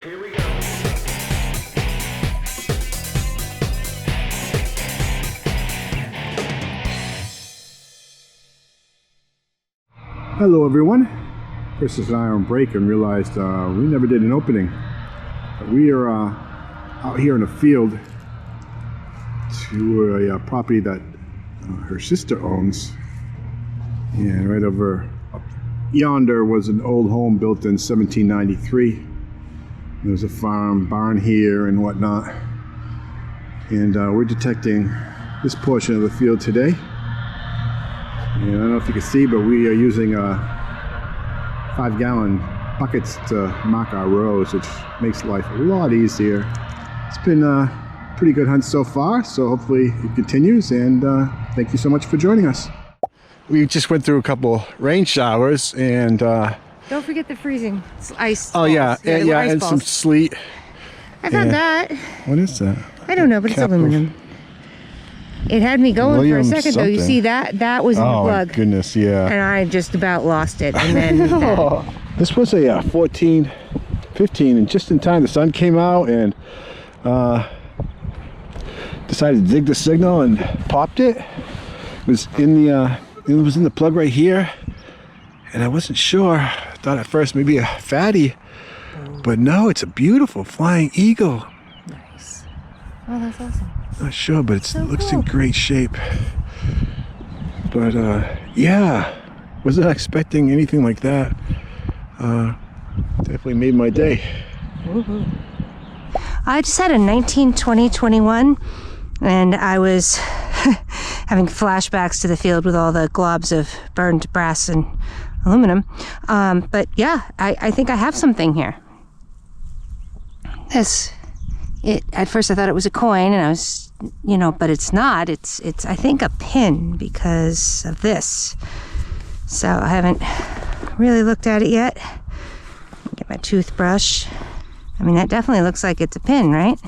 Here we go. Hello everyone, Persis and I are on break and realized we never did an opening. We are out here in a field to a property that her sister owns, and right over yonder was an old home built in 1793. There's a farm barn here and whatnot, and we're detecting this portion of the field today. And I don't know if you can see, but we are using 5-gallon buckets to mark our rows, which makes life a lot easier. It's been a pretty good hunt so far, so hopefully it continues, and thank you so much for joining us. We just went through a couple rain showers, and don't forget the freezing ice. Oh balls. yeah, and some sleet. I found that. What is that? I don't know, but it's aluminum. It had me going for a second though. You see that? That was in the plug. Oh my goodness, yeah. And I just about lost it. And then this was a 14, 15, and just in time the sun came out and decided to dig the signal and popped it. It was in the plug right here, and I wasn't sure. I thought at first maybe a fatty, but no, it's a beautiful flying eagle. nice. Oh, that's awesome. Not sure, but it So looks cool. in great shape. But yeah, wasn't expecting anything like that. Definitely made my day. Woohoo. I just had a 1920-21, and I was having flashbacks to the field with all the globs of burned brass and aluminum. But yeah, I think I have something here. At first I thought it was a coin, and I was, but it's not. It's I think a pin because of this. So I haven't really looked at it yet. Get my toothbrush. I mean, that definitely looks like it's a pin, right?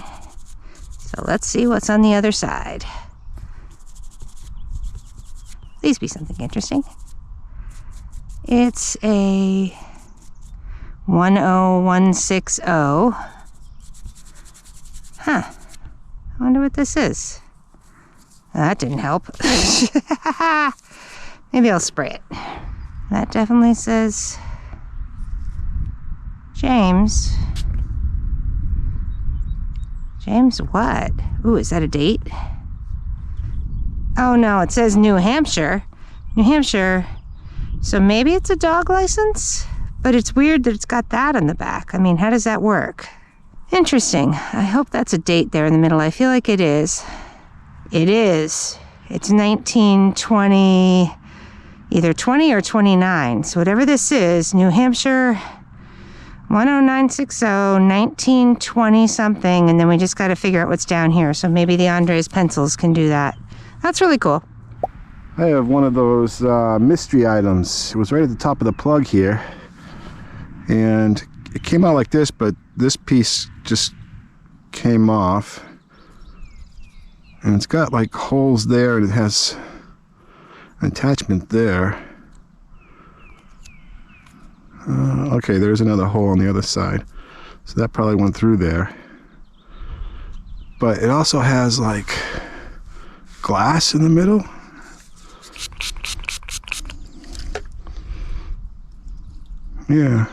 So let's see what's on the other side. Please be something interesting. It's a 10160. Huh. I wonder what this is. That didn't help. Maybe I'll spray it. That definitely says James. James what? Ooh, is that a date? Oh no, it says New Hampshire. New Hampshire. So maybe it's a dog license? But it's weird that it's got that on the back. I mean, how does that work? Interesting. I hope that's a date there in the middle. I feel like it is. It is. It's 1920, either 20 or 29. So whatever this is, New Hampshire 10960, 1920 something, and then we just got to figure out what's down here. So maybe the Andres pencils can do that. That's really cool. I have one of those mystery items. It was right at the top of the plug here, and it came out like this, but this piece just came off, and it's got like holes there, and it has an attachment there. Okay, there's another hole on the other side, so that probably went through there. But it also has like glass in the middle. Yeah.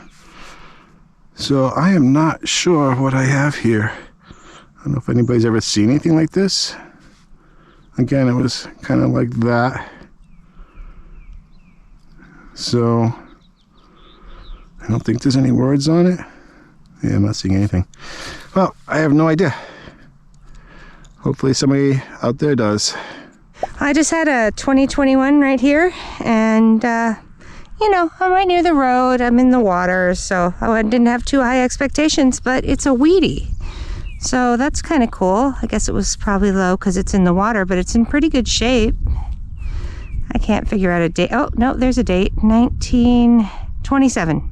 So I am not sure what I have here. I don't know if anybody's ever seen anything like this. Again, it was kind of like that. So I don't think there's any words on it. Yeah, I'm not seeing anything. Well, I have no idea. Hopefully somebody out there does. I just had a 2021 right here, and I'm right near the road. I'm in the water, so I didn't have too high expectations, but it's a Wheatie. So that's kind of cool. I guess it was probably low because it's in the water, but it's in pretty good shape. I can't figure out a date. Oh, no, there's a date, 1927.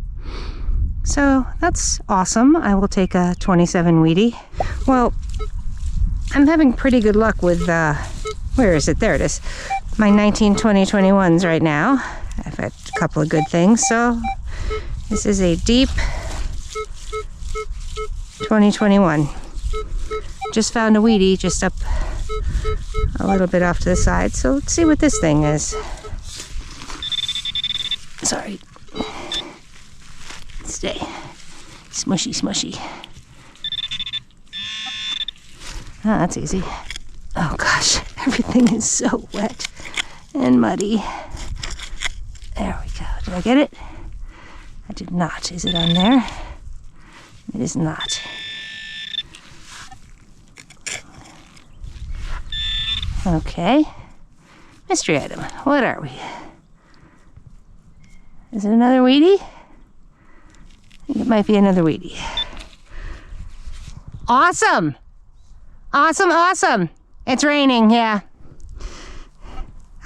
So that's awesome. I will take a 27 Wheatie. Well, I'm having pretty good luck with, where is it? There it is. My 1920-21s right now. I've had a couple of good things. So this is a deep 2021. Just found a weedy just up a little bit off to the side. So let's see what this thing is. Sorry. Stay. Smushy, smushy. Ah, that's easy. Oh gosh, everything is so wet and muddy. There we go. Did I get it? I did not. Is it on there? It is not. Okay. Mystery item. What are we? Is it another weedy? I think it might be another weedy. Awesome! Awesome, awesome! It's raining, yeah.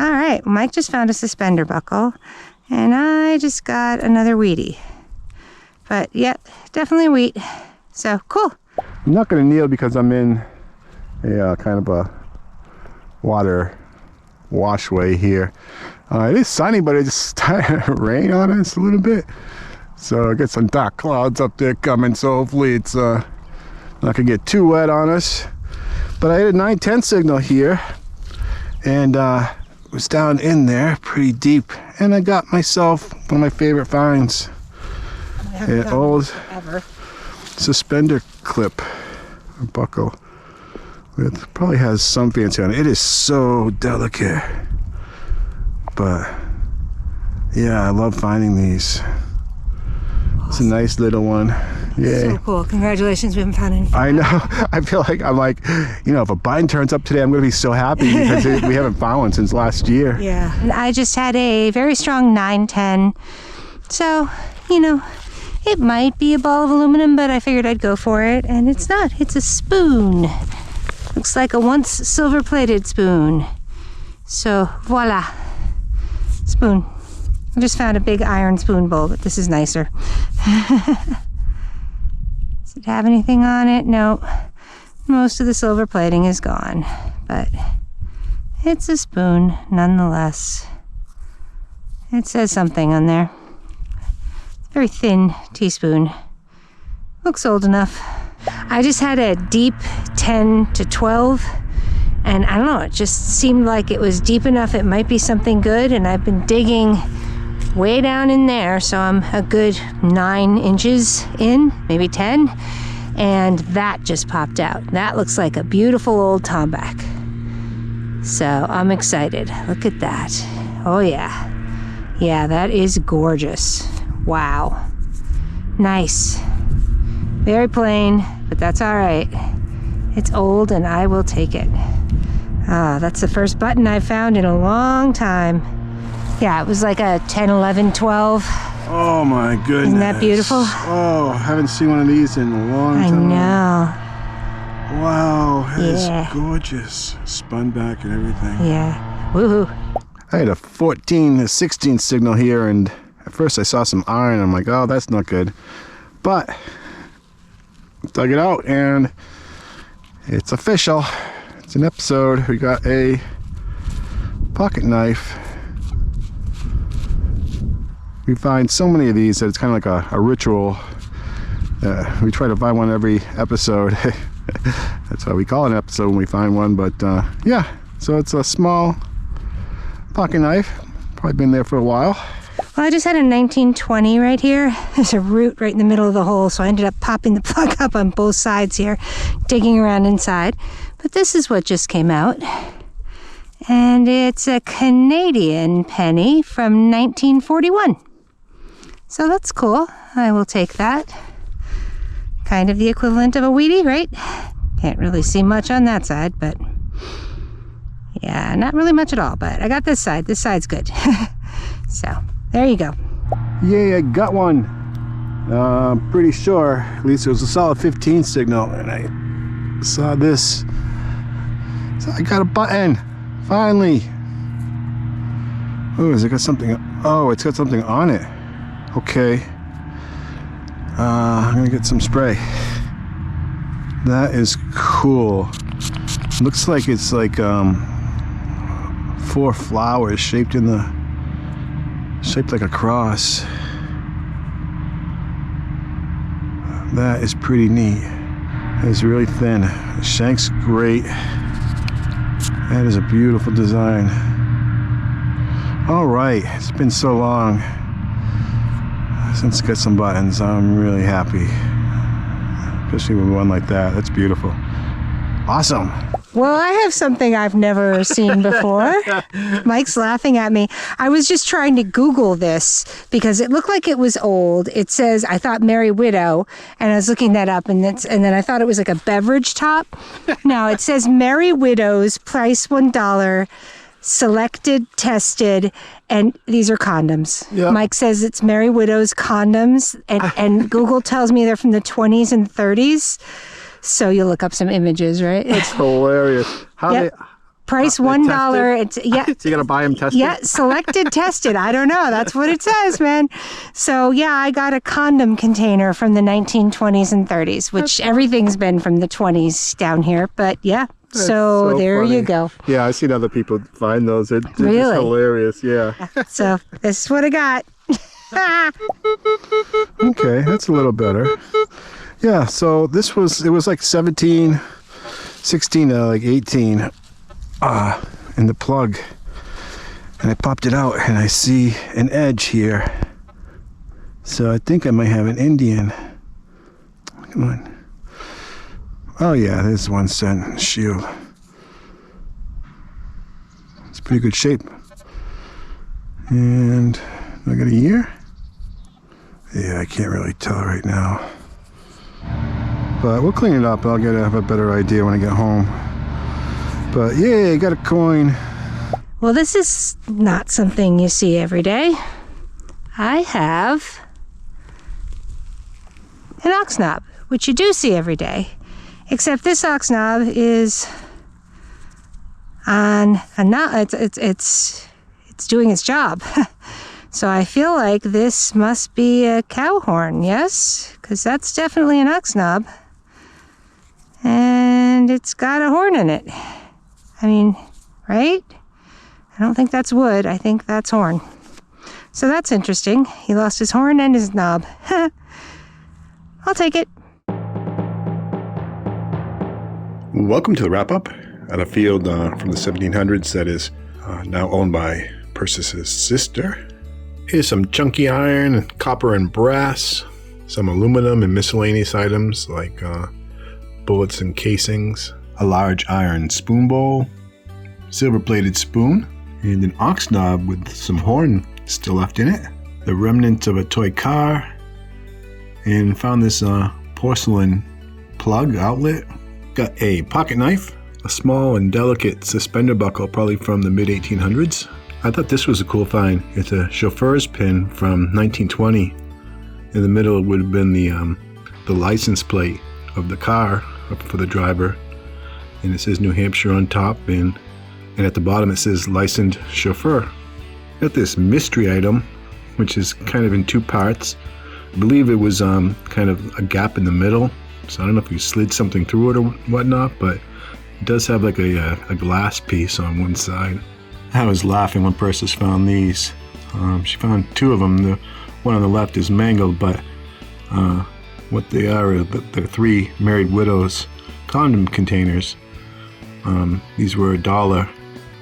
All right, Mike just found a suspender buckle, and I just got another weedy. But yep, definitely wheat. So cool. I'm not going to kneel because I'm in a kind of a water washway here. It is sunny, but it just started to rain on us a little bit. So I got some dark clouds up there coming, so hopefully it's not going to get too wet on us. But I had a 910 signal here, and it was down in there pretty deep. And I got myself one of my favorite finds. An old suspender clip, a buckle. It probably has some fancy on it. It is so delicate. But yeah, I love finding these. It's a nice little one. Yeah. So cool. Congratulations, we haven't found anything. I know. I feel like I'm like, you know, if a bind turns up today, I'm going to be so happy because we haven't found one since last year. Yeah. And I just had a very strong 910. So, you know, it might be a ball of aluminum, but I figured I'd go for it. And it's not. It's a spoon. Looks like a once silver-plated spoon. So, voila. Spoon. I just found a big iron spoon bowl, but this is nicer. Does it have anything on it? No. Most of the silver plating is gone, but it's a spoon nonetheless. It says something on there. It's a very thin teaspoon. Looks old enough. I just had a deep 10 to 12, and I don't know, it just seemed like it was deep enough it might be something good, and I've been digging way down in there, so I'm a good 9 inches in, maybe 10, and that just popped out. That looks like a beautiful old Tombac. So I'm excited. Look at that. Oh yeah. Yeah, that is gorgeous. Wow. Nice. Very plain, but that's all right. It's old and I will take it. Ah, that's the first button I've found in a long time. Yeah, it was like a 10, 11, 12. Oh my goodness. Isn't that beautiful? Oh, I haven't seen one of these in a long I time. know. Wow, that Yeah. is gorgeous. Spun-Back and everything. Yeah. Woohoo. I had a 14 to 16 signal here, and at first I saw some iron. I'm like, oh, that's not good. But dug it out, and it's official. It's an episode. We got a pocket knife. We find so many of these that it's kind of like a ritual. We try to find one every episode. That's why we call it an episode when we find one. But yeah, so it's a small pocket knife. Probably been there for a while. Well, I just had a 1920 right here. There's a root right in the middle of the hole, so I ended up popping the plug up on both sides here, digging around inside. But this is what just came out. And it's a Canadian penny from 1941. So that's cool. I will take that. Kind of the equivalent of a weedy, right? Can't really see much on that side, but yeah, not really much at all. But I got this side. This side's good. So there you go. Yay, I got one. Pretty sure, at least it was a solid 15 signal, and I saw this. So I got a button, finally. Oh, has it got something? Oh, it's got something on it. Okay. I'm gonna get some spray. That is cool. Looks like it's like 4 flowers shaped like a cross. That is pretty neat. It's really thin. The shank's great. That is a beautiful design. All right, it's been so long since it's got some buttons. I'm really happy, especially with one like that. That's beautiful. Awesome. Well, I have something I've never seen before. Mike's laughing at me. I was just trying to Google this because it looked like it was old. It says, I thought Merry Widow, and I was looking that up, and then I thought it was like a beverage top. No, it says Merry Widows, price $1, selected, tested, and these are condoms. Yep. Mike says it's Merry Widows condoms, and Google tells me they're from the 20s and 30s. So you look up some images, right? That's hilarious. How Yep. Price $1. It's yeah. So you gotta buy them tested? Yeah, selected, tested. I don't know. That's what it says, man. So yeah, I got a condom container from the 1920s and 30s, which everything's been from the 20s down here. But yeah, so there funny. you go. Yeah, I've seen other people find those. It's Really? just hilarious. Yeah. So this is what I got. Okay, that's a little better. Yeah, so it was like 17, 16 to like 18 in the plug. And I popped it out and I see an edge here. So I think I might have an Indian. Come on. Oh yeah, there's 1 cent shield. It's pretty good shape. And I got a year? Yeah, I can't really tell right now. But we'll clean it up. I'll have a better idea when I get home. But yeah, I got a coin. Well, this is not something you see every day. I have an ox knob, which you do see every day. Except this ox knob is on a knob. It's doing its job. So I feel like this must be a cow horn, yes? Because that's definitely an ox knob. And it's got a horn in it. I mean, right? I don't think that's wood. I think that's horn. So that's interesting. He lost his horn and his knob. I'll take it. Welcome to the wrap-up at a field from the 1700s that is now owned by Persis' sister. Here's some chunky iron, and copper and brass, some aluminum and miscellaneous items like bullets and casings, a large iron spoon bowl, silver-plated spoon, and an ox knob with some horn still left in it, the remnants of a toy car, and found this porcelain plug outlet. Got a pocket knife, a small and delicate suspender buckle, probably from the mid-1800s. I thought this was a cool find. It's a chauffeur's pin from 1920. In the middle would have been the license plate of the car for the driver, and it says New Hampshire on top, and at the bottom it says licensed chauffeur. Got this mystery item, which is kind of in 2 parts. I believe it was kind of a gap in the middle, so I don't know if you slid something through it or whatnot, but it does have like a glass piece on one side. I was laughing when Persis found these. She found 2 of them. The one on the left is mangled, but what they are, they're 3 Married Widows condom containers. These were $1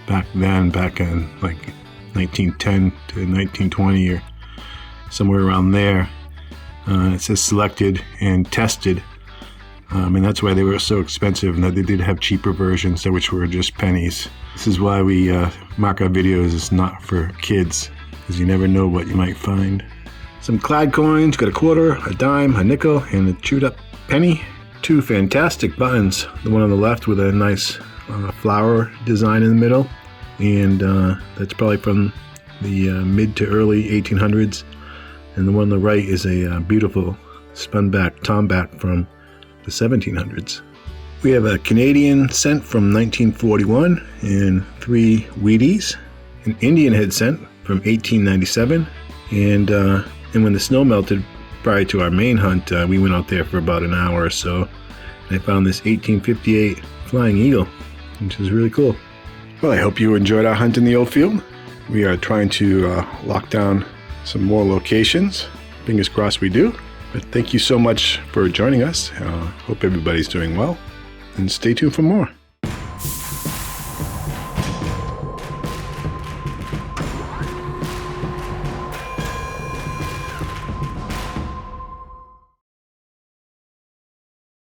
back then, back in like 1910 to 1920 or somewhere around there. It says selected and tested, and that's why they were so expensive. And they did have cheaper versions, which were just pennies. This is why we mark our videos as not for kids, because you never know what you might find. Some clad coins, got a quarter, a dime, a nickel, and a chewed up penny. 2 fantastic buttons. The one on the left with a nice flower design in the middle, and that's probably from the mid to early 1800s. And the one on the right is a beautiful Spun-Back Tombac from the 1700s. We have a Canadian cent from 1941 and 3 Wheaties, an Indian head cent from 1897, and when the snow melted prior to our main hunt, we went out there for about an hour or so, and I found this 1858 Flying Eagle, which is really cool. Well, I hope you enjoyed our hunt in the old field. We are trying to lock down some more locations. Fingers crossed we do. But thank you so much for joining us. Hope everybody's doing well, and stay tuned for more.